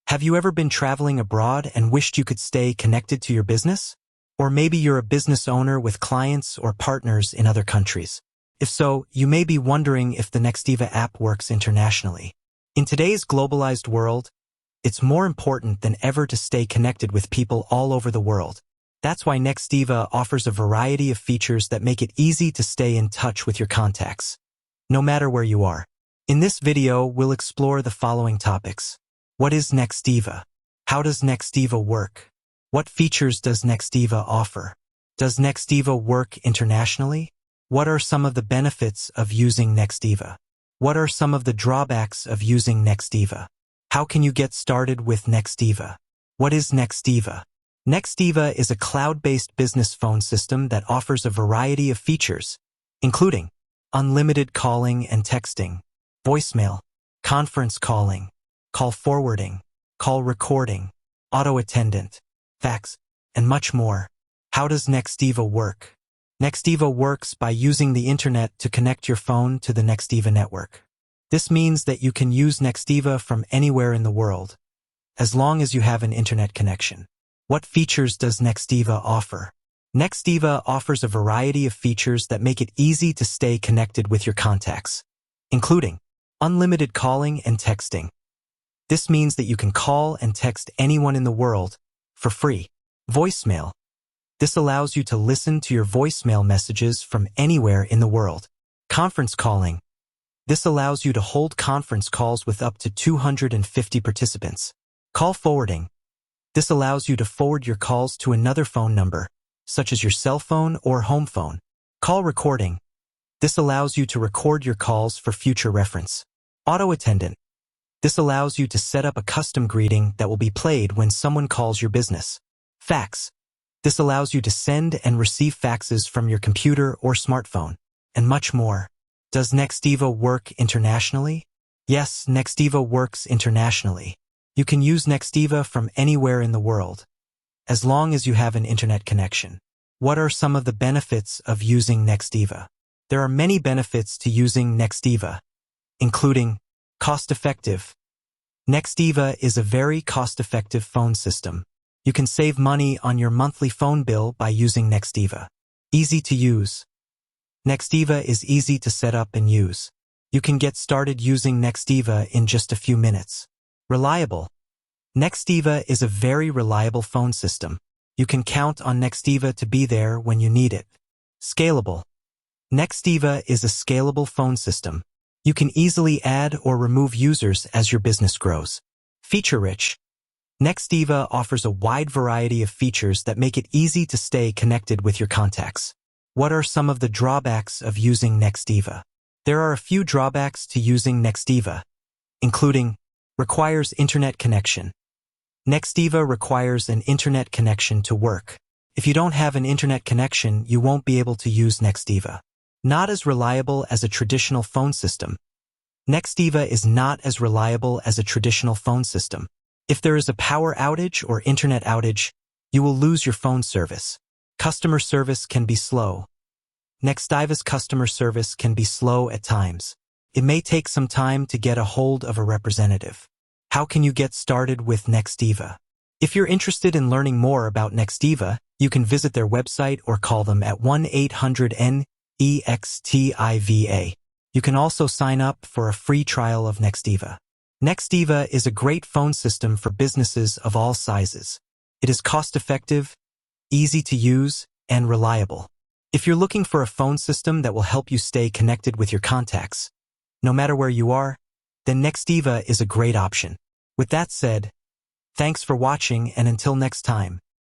Have you ever been traveling abroad and wished you could stay connected to your business? Or maybe you're a business owner with clients or partners in other countries. If so, you may be wondering if the Nextiva app works internationally. In today's globalized world, it's more important than ever to stay connected with people all over the world. That's why Nextiva offers a variety of features that make it easy to stay in touch with your contacts, no matter where you are. In this video, we'll explore the following topics. What is Nextiva? How does Nextiva work? What features does Nextiva offer? Does Nextiva work internationally? What are some of the benefits of using Nextiva? What are some of the drawbacks of using Nextiva? How can you get started with Nextiva? What is Nextiva? Nextiva is a cloud-based business phone system that offers a variety of features, including unlimited calling and texting, voicemail, conference calling, call forwarding, call recording, auto attendant, fax, and much more. How does Nextiva work? Nextiva works by using the internet to connect your phone to the Nextiva network. This means that you can use Nextiva from anywhere in the world, as long as you have an internet connection. What features does Nextiva offer? Nextiva offers a variety of features that make it easy to stay connected with your contacts, including unlimited calling and texting. This means that you can call and text anyone in the world for free. Voicemail. This allows you to listen to your voicemail messages from anywhere in the world. Conference calling. This allows you to hold conference calls with up to 250 participants. Call forwarding. This allows you to forward your calls to another phone number, such as your cell phone or home phone. Call recording. This allows you to record your calls for future reference. Auto attendant. This allows you to set up a custom greeting that will be played when someone calls your business. Fax. This allows you to send and receive faxes from your computer or smartphone, and much more. Does Nextiva work internationally? Yes, Nextiva works internationally. You can use Nextiva from anywhere in the world, as long as you have an internet connection. What are some of the benefits of using Nextiva? There are many benefits to using Nextiva, including cost-effective. Nextiva is a very cost-effective phone system. You can save money on your monthly phone bill by using Nextiva. Easy to use. Nextiva is easy to set up and use. You can get started using Nextiva in just a few minutes. Reliable. Nextiva is a very reliable phone system. You can count on Nextiva to be there when you need it. Scalable. Nextiva is a scalable phone system. You can easily add or remove users as your business grows. Feature-rich. Nextiva offers a wide variety of features that make it easy to stay connected with your contacts. What are some of the drawbacks of using Nextiva? There are a few drawbacks to using Nextiva, including requires internet connection. Nextiva requires an internet connection to work. If you don't have an internet connection, you won't be able to use Nextiva. Not as reliable as a traditional phone system. Nextiva is not as reliable as a traditional phone system. If there is a power outage or internet outage, you will lose your phone service. Customer service can be slow. Nextiva's customer service can be slow at times. It may take some time to get a hold of a representative. How can you get started with Nextiva? If you're interested in learning more about Nextiva, you can visit their website or call them at 1-800-NEXTIVA. You can also sign up for a free trial of Nextiva. Nextiva is a great phone system for businesses of all sizes. It is cost-effective, easy to use, and reliable. If you're looking for a phone system that will help you stay connected with your contacts, no matter where you are, then Nextiva is a great option. With that said, thanks for watching, and until next time.